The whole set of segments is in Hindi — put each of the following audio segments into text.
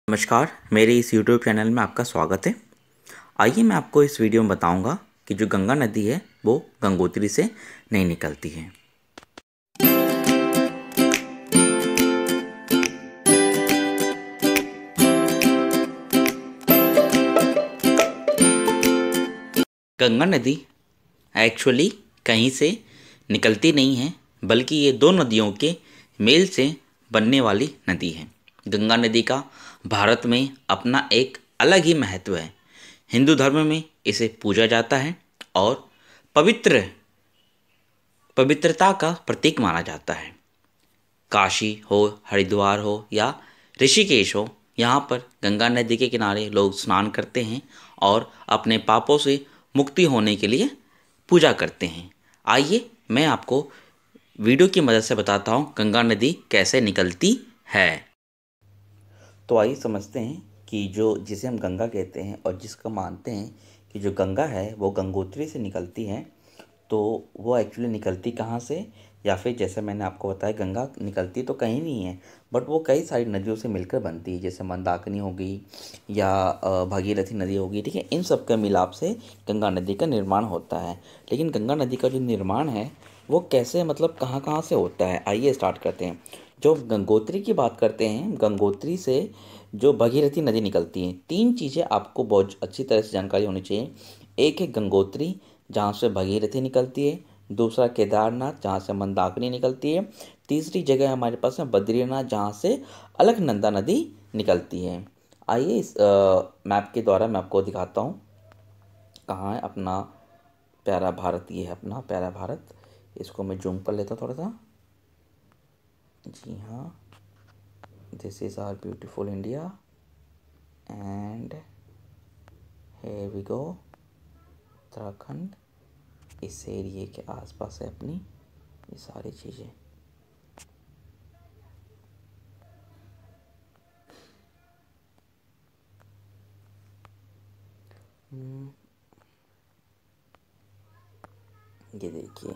नमस्कार, मेरे इस YouTube चैनल में आपका स्वागत है। आइए मैं आपको इस वीडियो में बताऊंगा कि जो गंगा नदी है वो गंगोत्री से नहीं निकलती है। गंगा नदी एक्चुअली कहीं से निकलती नहीं है, बल्कि ये दो नदियों के मेल से बनने वाली नदी है। गंगा नदी का भारत में अपना एक अलग ही महत्व है। हिंदू धर्म में इसे पूजा जाता है और पवित्रता का प्रतीक माना जाता है। काशी हो, हरिद्वार हो या ऋषिकेश हो, यहाँ पर गंगा नदी के किनारे लोग स्नान करते हैं और अपने पापों से मुक्ति होने के लिए पूजा करते हैं। आइए मैं आपको वीडियो की मदद से बताता हूँ गंगा नदी कैसे निकलती है। तो आइए समझते हैं कि जिसे हम गंगा कहते हैं और जिसका मानते हैं कि जो गंगा है वो गंगोत्री से निकलती है, तो वो एक्चुअली निकलती कहाँ से, या फिर जैसे मैंने आपको बताया गंगा निकलती तो कहीं नहीं है, बट वो कई सारी नदियों से मिलकर बनती है। जैसे मंदाकिनी हो गई या भागीरथी नदी हो गई, ठीक है। इन सब के मिलाप से गंगा नदी का निर्माण होता है। लेकिन गंगा नदी का जो निर्माण है वो कैसे, मतलब कहाँ कहाँ से होता है, आइए स्टार्ट करते हैं। जो गंगोत्री की बात करते हैं, गंगोत्री से जो भगीरथी नदी निकलती है, तीन चीज़ें आपको बहुत अच्छी तरह से जानकारी होनी चाहिए। एक है गंगोत्री, जहाँ से भगीरथी निकलती है। दूसरा केदारनाथ, जहाँ से मंदाकिनी निकलती है। तीसरी जगह हमारे पास है बद्रीनाथ, जहाँ से अलकनंदा नदी निकलती है। आइए इस मैप के द्वारा मैं आपको दिखाता हूँ कहाँ है अपना प्यारा भारत। ये है अपना प्यारा भारत। इसको मैं जूम कर लेता हूँ थोड़ा सा। जी हाँ, this is our beautiful India and here we go। Uttarakhand, इस एरिए के आसपास है अपनी ये सारी चीज़ें। ये देखिए,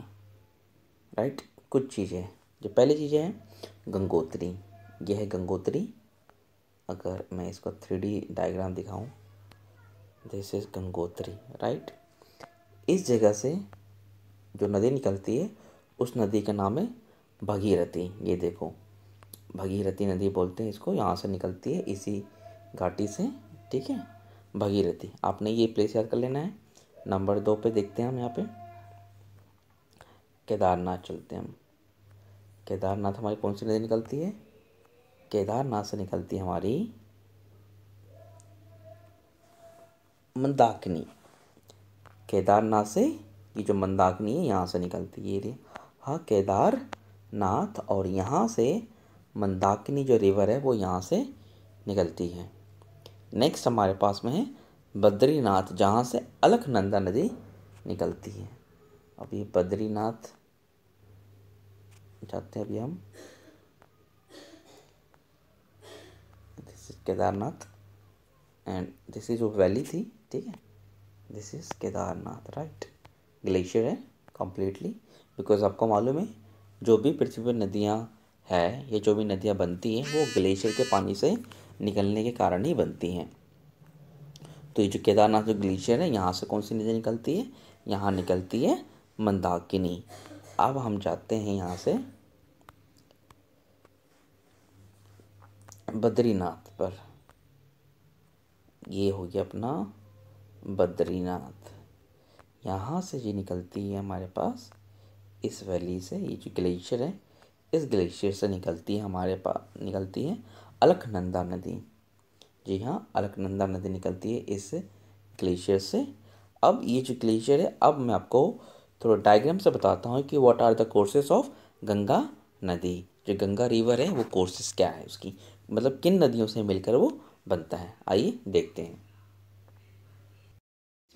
राइट, कुछ चीज़ें। जो पहली चीज़ें हैं गंगोत्री, ये है गंगोत्री। अगर मैं इसको 3D डायग्राम दिखाऊं, दिस इज गंगोत्री, राइट। इस जगह से जो नदी निकलती है उस नदी का नाम है भगीरथी। ये देखो, भगीरथी नदी बोलते हैं इसको। यहाँ से निकलती है इसी घाटी से, ठीक है। भगीरथी, आपने ये प्लेस याद कर लेना है। नंबर 2 पे देखते हैं हम यहाँ पे केदारनाथ। चलते हैं हम। केदारनाथ हमारी कौन सी नदी निकलती है? केदारनाथ से निकलती है हमारी मंदाकिनी। केदारनाथ से ये जो मंदाकिनी है यहाँ से निकलती है ये। हाँ, केदारनाथ, और यहाँ से मंदाकिनी जो रिवर है वो यहाँ से निकलती है। नेक्स्ट हमारे पास में है बद्रीनाथ, जहाँ से अलकनंदा नदी निकलती है। अब ये बद्रीनाथ जाते हैं अभी हम। This is Kedarnath and this is जो वैली थी, ठीक है। This is Kedarnath, right. Glacier है कम्प्लीटली, बिकॉज आपको मालूम है जो भी पृथ्वी पर नदियाँ है या जो भी नदियाँ बनती हैं वो ग्लेशियर के पानी से निकलने के कारण ही बनती हैं। तो ये जो केदारनाथ जो ग्लेशियर है, यहाँ से कौन सी नदी निकलती है? यहाँ निकलती है मंदाकिनी। अब हम जाते हैं यहाँ से बद्रीनाथ पर। ये हो गया अपना बद्रीनाथ। यहाँ से ये निकलती है हमारे पास इस वैली से। ये जो ग्लेशियर है, इस ग्लेशियर से निकलती है हमारे पास, निकलती है अलकनंदा नदी। जी हाँ, अलकनंदा नदी निकलती है इस ग्लेशियर से। अब ये जो ग्लेशियर है, अब मैं आपको थोड़ा डायग्राम से बताता हूँ कि what are the courses of Ganga नदी। जो गंगा रिवर है वो कोर्सेस क्या है उसकी, मतलब किन नदियों से मिलकर वो बनता है। आइए देखते हैं।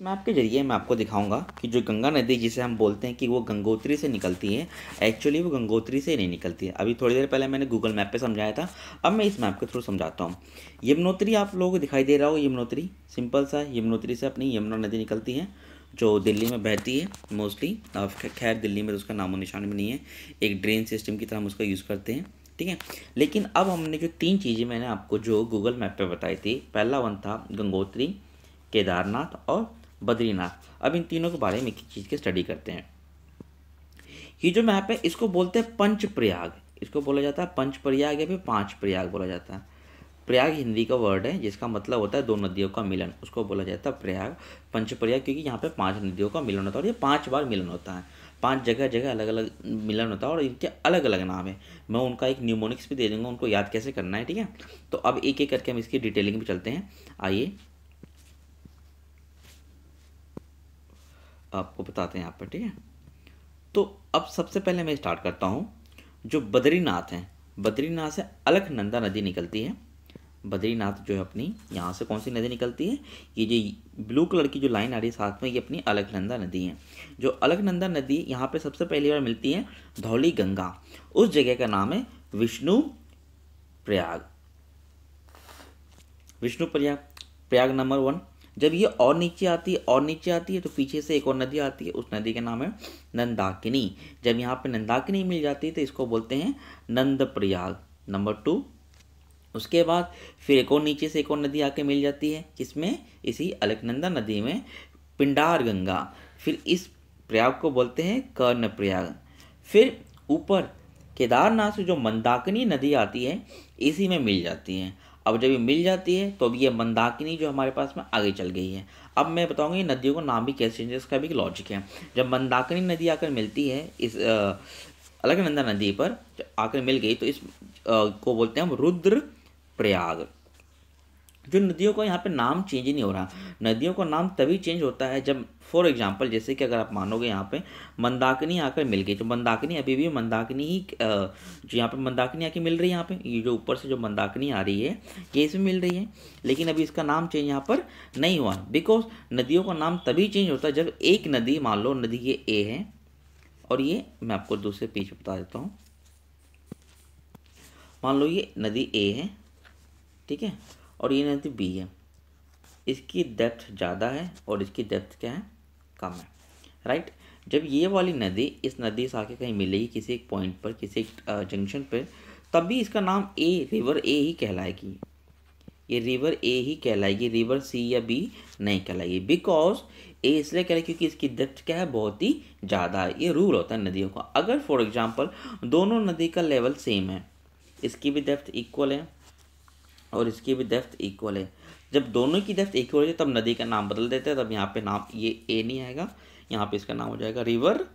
इस मैप के जरिए मैं आपको दिखाऊंगा कि जो गंगा नदी जिसे हम बोलते हैं कि वो गंगोत्री से निकलती है, एक्चुअली वो गंगोत्री से नहीं निकलती है। अभी थोड़ी देर पहले मैंने गूगल मैप पे समझाया था, अब मैं इस मैप के थ्रू समझाता हूँ। यमुनोत्री आप लोगों को दिखाई दे रहा हो, यमुनोत्री सिंपल सा है। यमुनोत्री से अपनी यमुना नदी निकलती है जो दिल्ली में बहती है मोस्टली। खैर दिल्ली में तो उसका नामो निशान भी नहीं है, एक ड्रेन सिस्टम की तरह हम उसका यूज़ करते हैं। ठीक है। लेकिन अब हमने जो 3 चीज़ें मैंने आपको जो गूगल मैप पे बताई थी, पहला वन था गंगोत्री, केदारनाथ और बद्रीनाथ। अब इन तीनों के बारे में एक चीज़ की स्टडी करते हैं। ये जो मैप है इसको बोलते हैं पंचप्रयाग, इसको बोला जाता है पंचप्रयाग या फिर 5 प्रयाग बोला जाता है। प्रयाग हिंदी का वर्ड है जिसका मतलब होता है 2 नदियों का मिलन, उसको बोला जाता है प्रयाग। पंचप्रयाग क्योंकि यहाँ पे 5 नदियों का मिलन होता है और ये 5 बार मिलन होता है, 5 जगह जगह अलग अलग मिलन होता है और इनके अलग अलग नाम है। मैं उनका एक न्यूमोनिक्स भी दे दूंगा, उनको याद कैसे करना है, ठीक है। तो अब एक एक करके हम इसकी डिटेलिंग भी चलते हैं। आइए आपको बताते हैं यहाँ पर, ठीक है। तो अब सबसे पहले मैं स्टार्ट करता हूँ। जो बद्रीनाथ है, बद्रीनाथ से अलकनंदा नदी निकलती है। बद्रीनाथ जो है अपनी यहाँ से कौन सी नदी निकलती है, ये जो ब्लू कलर की जो लाइन आ रही है साथ में, ये अपनी अलकनंदा नदी है। जो अलकनंदा नदी यहाँ पे सबसे पहली बार मिलती है धौली गंगा, उस जगह का नाम है विष्णु प्रयाग। विष्णु प्रयाग, प्रयाग नंबर 1। जब ये और नीचे आती है और नीचे आती है तो पीछे से एक और नदी आती है, उस नदी का नाम है नंदाकिनी। जब यहाँ पे नंदाकिनी मिल जाती है तो इसको बोलते हैं नंद प्रयाग नंबर 2। उसके बाद फिर एक और नीचे से एक और नदी आके मिल जाती है, किसमें, इसी अलकनंदा नदी में, पिंडार गंगा। फिर इस प्रयाग को बोलते हैं कर्ण प्रयाग। फिर ऊपर केदारनाथ से जो मंदाकिनी नदी आती है इसी में मिल जाती है। अब जब ये मिल जाती है तो अब ये मंदाकिनी जो हमारे पास में आगे चल गई है। अब मैं बताऊंगा ये नदियों को नाम भी कैसे चेंज, इसका भी लॉजिक है। जब मंदाकिनी नदी आकर मिलती है इस अलकनंदा नदी पर आकर मिल गई तो इस को बोलते हैं हम रुद्र प्रयाग। जो नदियों का यहाँ पे नाम चेंज ही नहीं हो रहा, नदियों का नाम तभी चेंज होता है जब, फॉर एग्जांपल जैसे कि अगर आप मानोगे यहाँ पे मंदाकिनी आकर मिल गई, तो मंदाकिनी अभी भी मंदाकिनी ही जो यहाँ पे मंदाकिनी आके मिल रही है, यहाँ पे ये जो ऊपर से जो मंदाकिनी आ रही है ये इसमें मिल रही है, लेकिन अभी इसका नाम चेंज यहाँ पर नहीं हुआ। बिकॉज नदियों का नाम तभी चेंज होता है जब एक नदी, मान लो नदी ये ए है और ये मैं आपको दूसरे पेज पे बता देता हूँ। मान लो ये नदी ए है, ठीक है, और ये नदी बी है। इसकी डेप्थ ज़्यादा है और इसकी डेप्थ क्या है, कम है, राइट। जब ये वाली नदी इस नदी से आके कहीं मिलेगी किसी एक पॉइंट पर, किसी एक जंक्शन पर, तभी इसका नाम ए, रिवर ए ही कहलाएगी। ये रिवर ए ही कहलाएगी, रिवर सी या बी नहीं कहलाएगी। बिकॉज ए इसलिए कहलाएगी क्योंकि इसकी डेप्थ क्या है, बहुत ही ज़्यादा है। ये रूल होता है नदियों का। अगर फॉर एग्जाम्पल दोनों नदी का लेवल सेम है, इसकी भी डेप्थ इक्वल है और इसकी भी डेप्थ इक्वल है, जब दोनों की डेप्थ इक्वल है तब नदी का नाम बदल देते हैं। तब यहाँ पे नाम ये ए नहीं आएगा, यहाँ पे इसका नाम हो जाएगा रिवर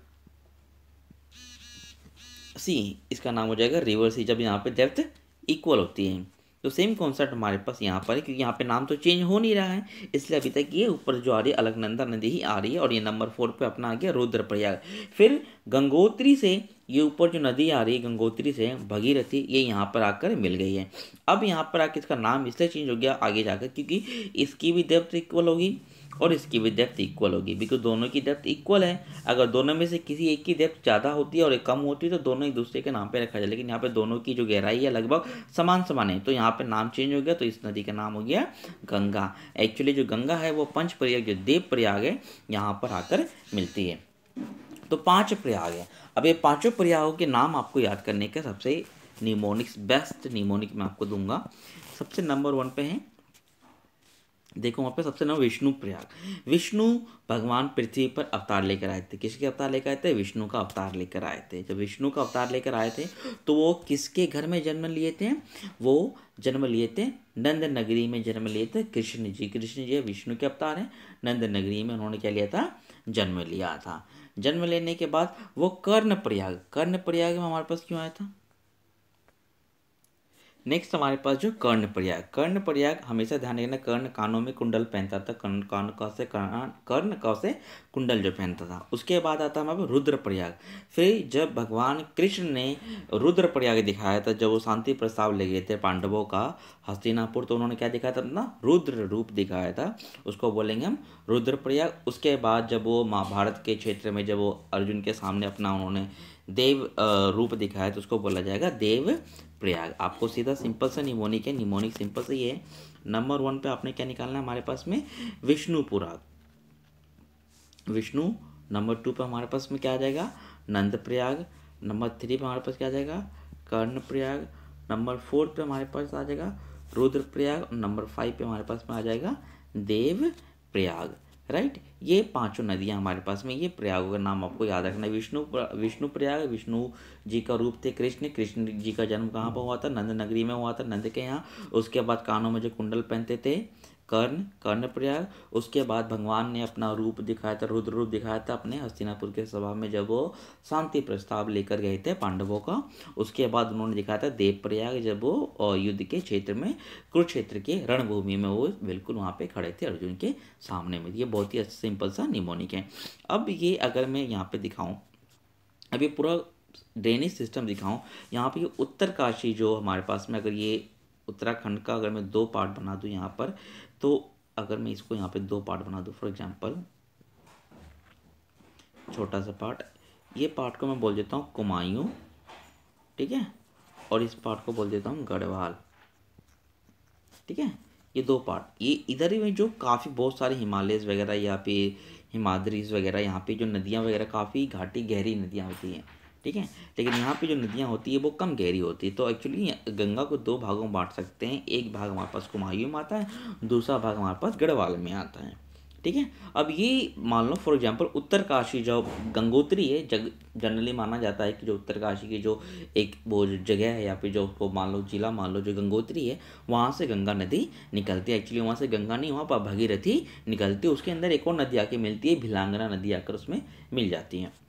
सी, इसका नाम हो जाएगा रिवर सी, जब यहाँ पे डेप्थ इक्वल होती है। तो सेम कॉन्सेप्ट हमारे पास यहाँ पर है, क्योंकि यहाँ पे नाम तो चेंज हो नहीं रहा है, इसलिए अभी तक ये ऊपर जो आ रही है अलकनंदा नदी ही आ रही है। और ये नंबर 4 पे अपना आ गया रुद्रप्रयाग। फिर गंगोत्री से ये ऊपर जो नदी आ रही है गंगोत्री से भगीरथी, ये यहाँ पर आकर मिल गई है। अब यहाँ पर आकर इसका नाम इसलिए चेंज हो गया आगे जाकर क्योंकि इसकी भी डेप्थ इक्वल होगी और इसकी भी डेप्थ इक्वल होगी, बिकॉज दोनों की डेप्थ इक्वल है। अगर दोनों में से किसी एक की डेप्थ ज़्यादा होती है और एक कम होती है तो दोनों एक दूसरे के नाम पे रखा जाए, लेकिन यहाँ पे दोनों की जो गहराई है लगभग समान समान है, तो यहाँ पे नाम चेंज हो गया। तो इस नदी का नाम हो गया गंगा। एक्चुअली जो गंगा है वो पंचप्रयाग, जो देव प्रयाग है, यहाँ पर आकर मिलती है। तो 5 प्रयाग है। अब ये 5 प्रयागों के नाम आपको याद करने का सबसे निमोनिक्स, बेस्ट निमोनिक मैं आपको दूंगा। सबसे नंबर 1 पे है, देखो वहाँ पे सबसे नंबर विष्णु प्रयाग। विष्णु भगवान पृथ्वी पर अवतार लेकर आए थे। किसके अवतार लेकर आए थे, विष्णु का अवतार लेकर आए थे। जब विष्णु का अवतार लेकर आए थे तो वो किसके घर में जन्म लिए थे, वो जन्म लिए थे नंद नगरी में जन्म लिए थे कृष्ण जी। कृष्ण जी विष्णु के अवतार हैं, नंद नगरी में उन्होंने क्या लिया था, जन्म लिया था। जन्म लेने के बाद वो कर्ण प्रयाग, कर्ण प्रयाग में हमारे पास क्यों आया था। नेक्स्ट हमारे पास जो कर्ण प्रयाग, कर्ण प्रयाग हमेशा ध्यान रखना, कर्ण कानों में कुंडल पहनता था, कर्ण का से कुंडल जो पहनता था। उसके बाद आता है हमारे रुद्र प्रयाग। फिर जब भगवान कृष्ण ने रुद्र प्रयाग दिखाया था, जब वो शांति प्रस्ताव ले गए थे पांडवों का हस्तिनापुर, तो उन्होंने क्या दिखाया था अपना रुद्र रूप दिखाया था, उसको बोलेंगे हम रुद्र प्रयाग। उसके बाद जब वो महाभारत के क्षेत्र में जब वो अर्जुन के सामने अपना उन्होंने देव रूप दिखाया तो उसको बोला जाएगा देव प्रयाग। आपको सीधा सिंपल सा निमोनिक है, निमोनिक सिंपल से ये है। नंबर 1 पे आपने क्या निकालना है हमारे पास में, विष्णु प्रयाग, विष्णु। नंबर 2 पे हमारे पास में क्या आ जाएगा, नंद प्रयाग। नंबर 3 पे हमारे पास क्या आ जाएगा, कर्णप्रयाग, नंबर 4 पे हमारे पास आ जाएगा रुद्रप्रयाग, और नंबर 5 पे हमारे पास में आ जाएगा देवप्रयाग, राइट। ये पांचों नदियां हमारे पास में, ये प्रयागों का नाम आपको याद रखना है। विष्णु प्रयाग, विष्णु जी का रूप थे कृष्ण, कृष्ण जी का जन्म कहाँ पर हुआ था, नंद नगरी में हुआ था, नंद के यहाँ। उसके बाद कानों में जो कुंडल पहनते थे कर्णप्रयाग। उसके बाद भगवान ने अपना रूप दिखाया था, रुद्र रूप दिखाया था अपने हस्तिनापुर के सभा में, जब वो शांति प्रस्ताव लेकर गए थे पांडवों का। उसके बाद उन्होंने दिखाया था देवप्रयाग, जब वो युद्ध के क्षेत्र में, कुरुक्षेत्र के रणभूमि में वो बिल्कुल वहाँ पे खड़े थे अर्जुन के सामने में। ये बहुत ही सिंपल सा निमोनिक है। अब ये अगर मैं यहाँ पे दिखाऊँ, अब ये पूरा ड्रेनेज सिस्टम दिखाऊं, यहाँ पे उत्तरकाशी जो हमारे पास में, अगर ये उत्तराखंड का अगर मैं 2 पार्ट बना दूं यहाँ पर, तो अगर मैं इसको यहाँ पे 2 पार्ट बना दूं, फॉर एग्जांपल छोटा सा पार्ट, ये पार्ट को मैं बोल देता हूँ कुमायूं, ठीक है, और इस पार्ट को बोल देता हूँ गढ़वाल, ठीक है। ये 2 पार्ट, ये इधर ही में जो काफ़ी बहुत सारे हिमालयस वगैरह, यहाँ पे हिमाद्रीज वगैरह, यहाँ पे जो नदियाँ वगैरह काफ़ी घाटी गहरी नदियाँ होती हैं, ठीक है। लेकिन यहाँ पे जो नदियाँ होती है वो कम गहरी होती है। तो एक्चुअली गंगा को 2 भागों में बांट सकते हैं। एक भाग हमारे पास कुमायूं में आता है, दूसरा भाग हमारे पास गढ़वाल में आता है, ठीक है। अब ये मान लो फॉर एग्जांपल उत्तरकाशी जो गंगोत्री है, जनरली माना जाता है कि जो उत्तरकाशी की जो एक वो जगह है, या फिर जो उसको मान लो जिला मान लो जो गंगोत्री है, वहाँ से गंगा नदी निकलती है। एक्चुअली वहाँ से गंगा नहीं, वहाँ पर भगीरथी निकलती है। उसके अंदर एक और नदी आके मिलती है, भिलांगना नदी आकर उसमें मिल जाती है।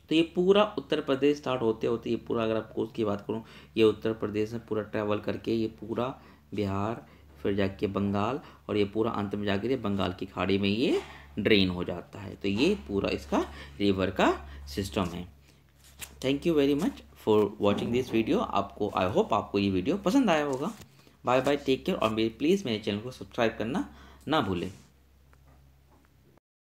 तो ये पूरा उत्तर प्रदेश स्टार्ट होते होते, ये पूरा अगर आपको उसकी बात करूँ, ये उत्तर प्रदेश में पूरा ट्रैवल करके ये पूरा बिहार, फिर जाके बंगाल, और ये पूरा अंत में जाकर ये बंगाल की खाड़ी में ये ड्रेन हो जाता है। तो ये पूरा इसका रिवर का सिस्टम है। Thank you very much for watching this video. आपको, आई होप आपको ये वीडियो पसंद आया होगा। बाय बाय, टेक केयर, और प्लीज़ मेरे चैनल को सब्सक्राइब करना ना भूलें।